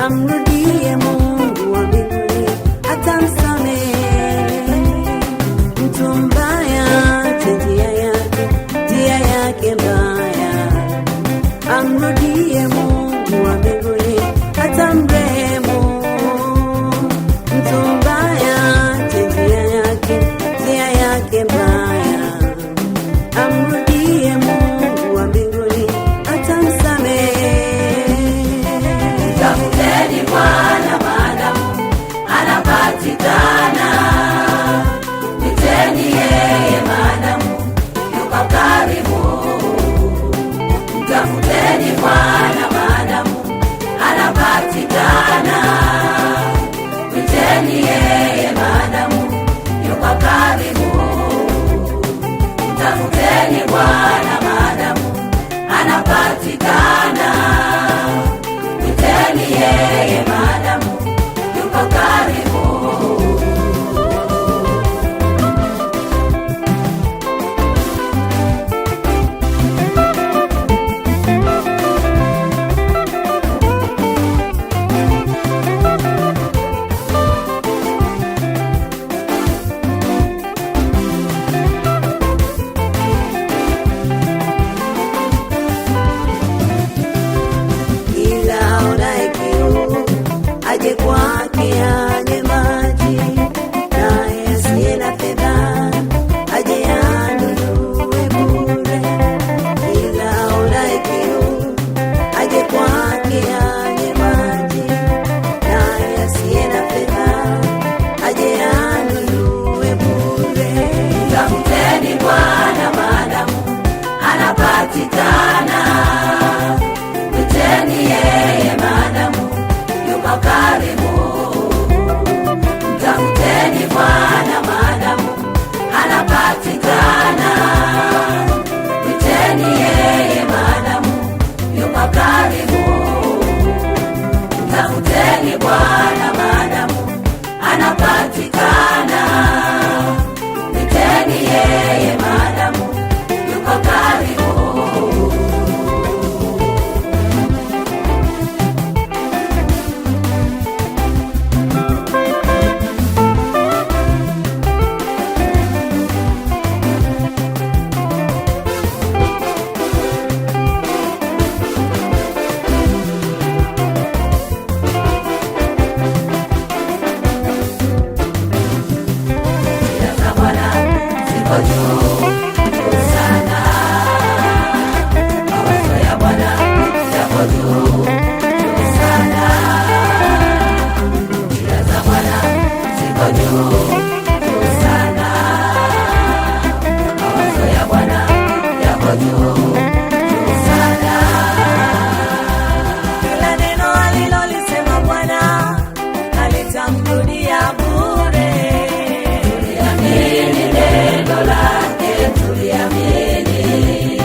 amrudie Mungu wa mbinguni atamsamehe. Mtu mbaya njia yake mbaya, amrudie Mungu wa mbinguni atamrehemu. Mtu mbaya njia yake mbaya, amrudie Mungu wa mbinguni atamsamehe. Tafuteni Bwana maadamu anapatikana, mwiteni yeye maadamu yuko karibu. Tafuteni Bwana maadamu anapatikana, mwiteni yeye maadamu yuko karibu. Tafuteni Bwana maadamu anapatikana, mwiteni yeye maadamu yuko karibu. Aje kwake anywe maji, naye asiye na fedha aje anunue bure. Kila aonaye kiu aje kwake anywe maji, naye asiye na fedha aje anunue bure. Tafuteni Bwana maadamu anapatikana, mwiteni yeye maadamu yuko karibu. Tafuteni Bwana maadamu anapatikana, mwiteni yeye maadamu yuko karibu. Tafuteni Bwana maadamu anapatikana, mwiteni yeye maadamu yuko karibu. Kila neno alilolisema Bwana alitamrudia bure. Tuliamini neno lake, tuliamini.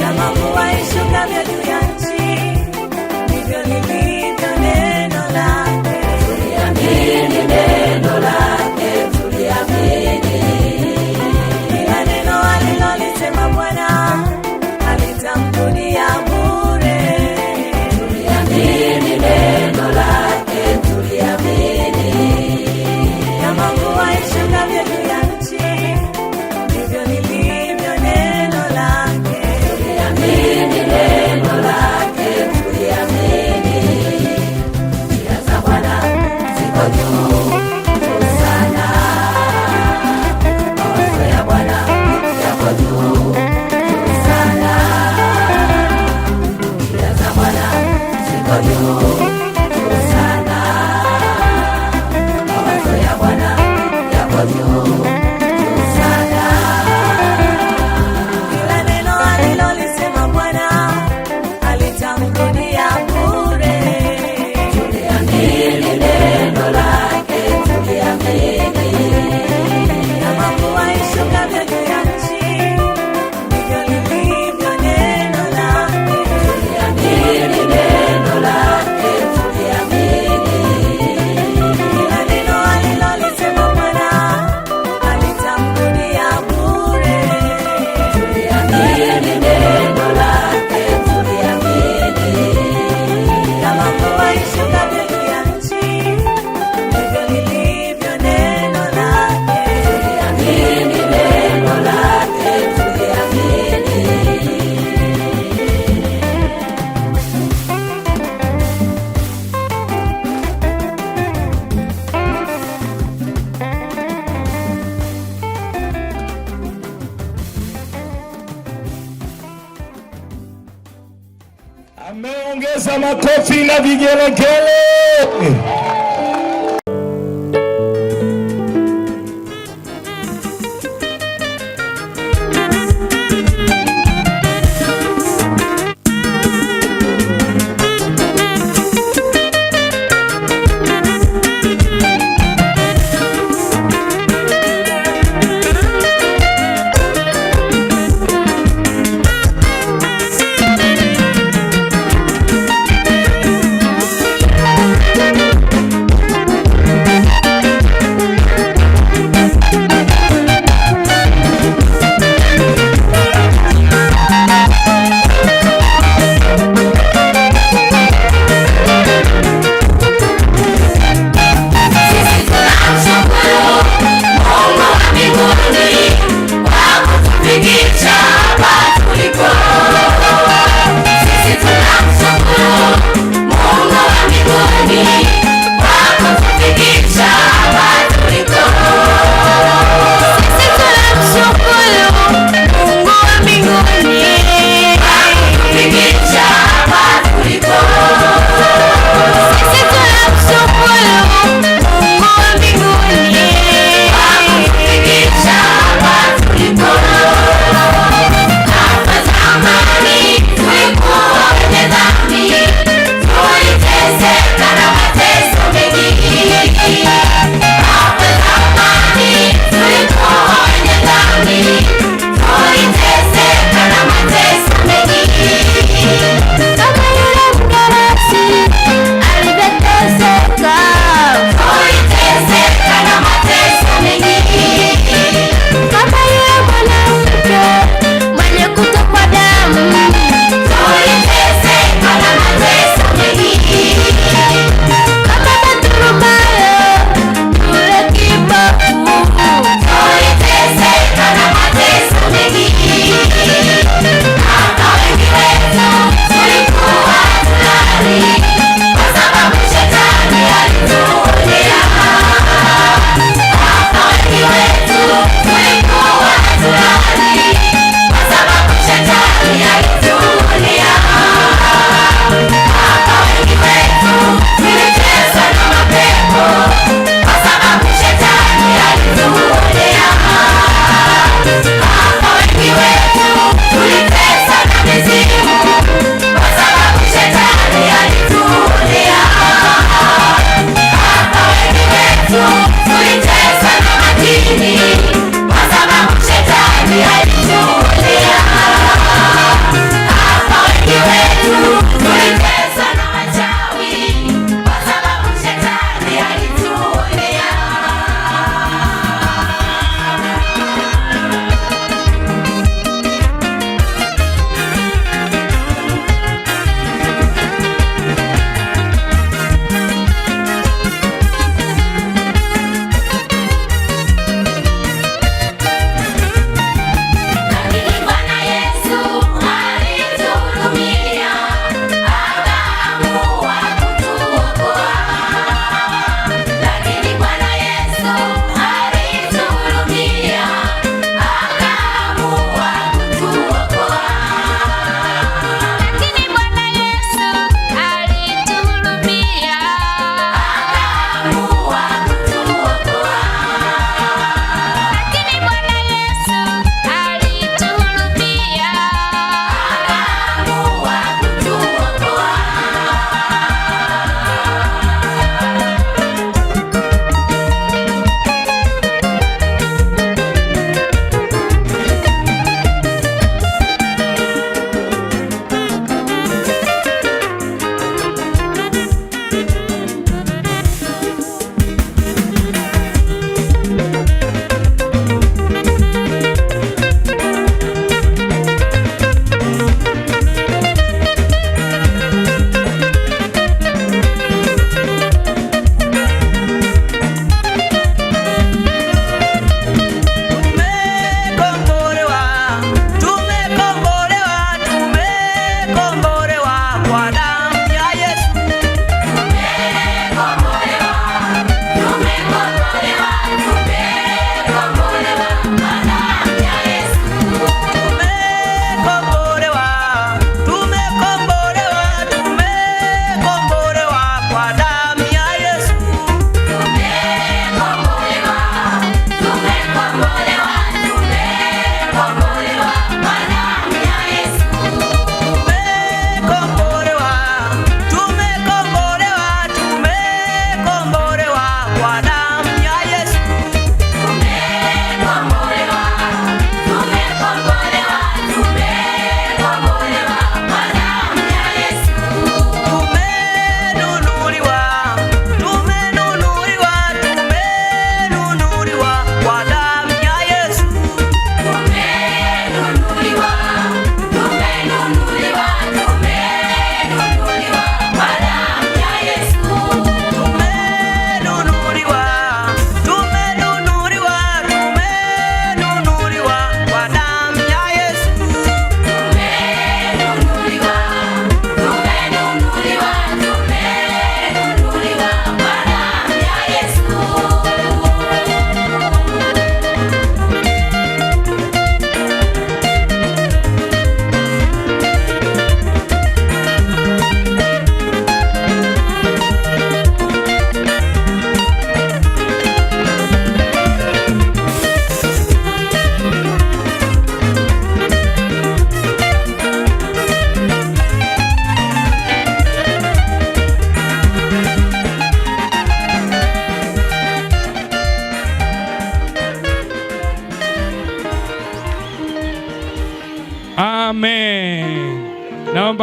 Kama mvua ishukavyo juu ya nchi, ndivyo lilivyo neno lake. Tuliamini neno lake, tuliamini. Kila neno alilolisema Bwana alitamrudia bure. Tuliamini neno lake, tuliamini. Kama mvua ishukavyo juu ya nchi, ndivyo lilivyo neno lake. Tuliamini neno lake, tuliamini. Njia za Bwana ziko juu sana, mawazo ya Bwana yako juu sana. Njia za Bwana ziko juu sana, mawazo ya Bwana yako juu sana. Kila neno alilolisema Bwana alitamrudia bure. Tuliamini neno lake, tuliamini. Kama mvua ishukavyo juu ya nchi, ndivyo lilivyo neno lake. Tuliamini neno lake, tuliamini. Kila neno alilolisema Bwana makofi na vigelegele.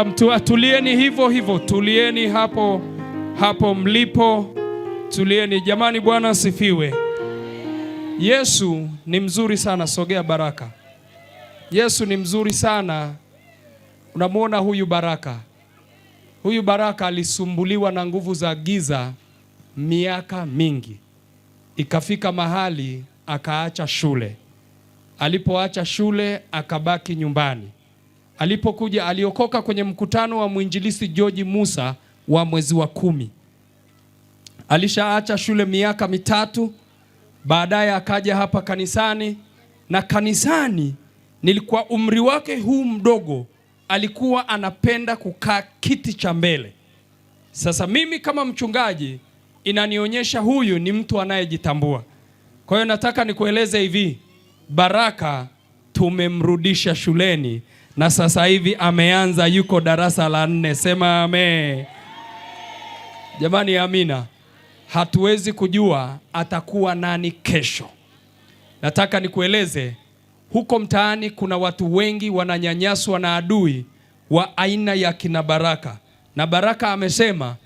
naomba tulieni hivyo hivyo, tulieni hapo mlipo, tulieni jamani. Bwana asifiwe. Yesu ni mzuri sana. Sogea Baraka. Yesu ni mzuri sana. Unamwona huyu Baraka alisumbuliwa na nguvu za giza miaka mingi, ikafika mahali akaacha shule. Alipoacha shule akabaki nyumbani. Alipokuja aliokoka kwenye mkutano wa mwinjilisti George Musa wa mwezi wa 10. Alishaacha shule miaka 3. Baadaye akaja hapa kanisani, na kanisani nilikuwa umri wake huu mdogo, alikuwa anapenda kukaa kiti cha mbele. Sasa mimi kama mchungaji inanionyesha huyu ni mtu anayejitambua. Kwa hiyo nataka nikueleze hivi, Baraka tumemrudisha shuleni na sasa hivi ameanza, yuko darasa la 4. Sema amen. Jamani, amina. Hatuwezi kujua atakuwa nani kesho. Nataka nikueleze, huko mtaani kuna watu wengi wananyanyaswa na adui wa aina ya kina Baraka. Na Baraka amesema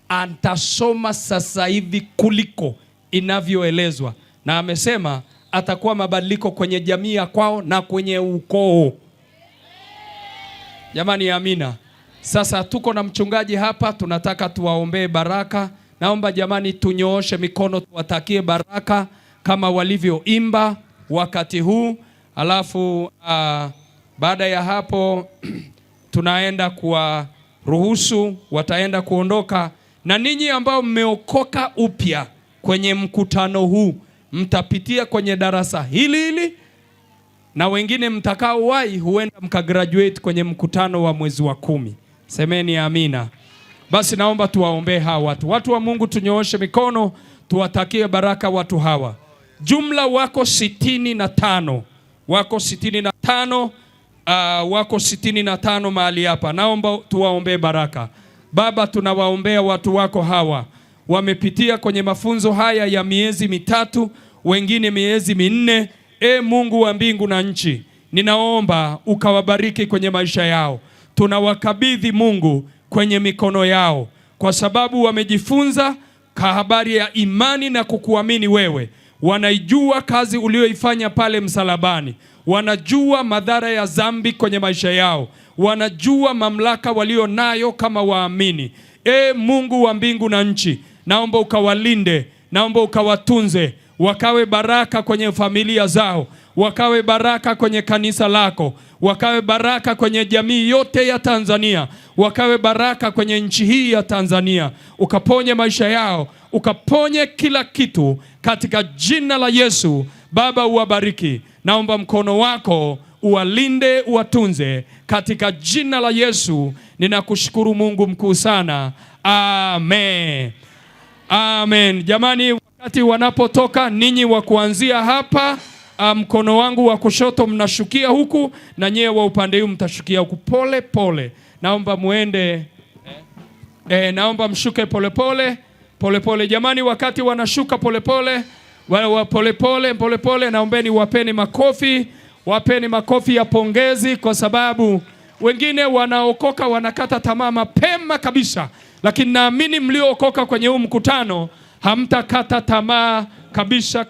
atasoma sasa hivi kuliko inavyoelezwa. Na amesema atakuwa mabadiliko kwenye jamii ya kwao na kwenye ukoo. Jamani, amina. Sasa tuko na mchungaji hapa, tunataka tuwaombee Baraka. Naomba jamani tunyooshe mikono tuwatakie baraka kama walivyoimba wakati huu. Alafu baada ya hapo tunaenda kuwaruhusu, wataenda kuondoka. Na ninyi ambao mmeokoka upya kwenye mkutano huu, mtapitia kwenye darasa hili, na wengine mtakaowahi huenda mkagraduate kwenye mkutano wa mwezi wa 10. Semeni amina. Basi naomba tuwaombee hawa watu wa Mungu, tunyooshe mikono tuwatakie baraka watu hawa. Jumla wako 65. Wako 65 mahali hapa. Naomba tuwaombee baraka. Baba, tunawaombea watu wako hawa. Wamepitia kwenye mafunzo haya ya miezi 3, wengine miezi 4. Mungu wa mbingu na nchi, ninaomba ukawabariki kwenye maisha yao. Tunawakabidhi Mungu kwenye mikono yao, kwa sababu wamejifunza habari ya imani na kukuamini wewe. Wanaijua kazi ulioifanya pale msalabani. Wanajua madhara ya dhambi kwenye maisha yao. Wanajua mamlaka walio nayo kama waamini. Mungu wa mbingu na nchi, naomba ukawalinde, naomba ukawatunze, wakawe baraka kwenye familia zao, wakawe baraka kwenye kanisa lako, wakawe baraka kwenye jamii yote ya Tanzania, wakawe baraka kwenye nchi hii ya Tanzania. Ukaponye maisha yao, ukaponye kila kitu katika jina la Yesu. Baba, uwabariki. Naomba mkono wako uwalinde, uwatunze katika jina la Yesu. Ninakushukuru Mungu mkuu sana. Amen. Amen. Jamani, wakati wanapotoka ninyi wa kuanzia hapa, mkono wangu wa kushoto mnashukia huku, na nyewe wa upande huu mtashukia huku pole pole. Naomba muende naomba mshuke pole pole. Jamani, wakati wanashuka pole pole, naombeni wapeni makofi ya pongezi, kwa sababu wengine wanaokoka wanakata tamaa mapema kabisa, lakini naamini mliookoka kwenye huu mkutano hamtakata tamaa kabisa.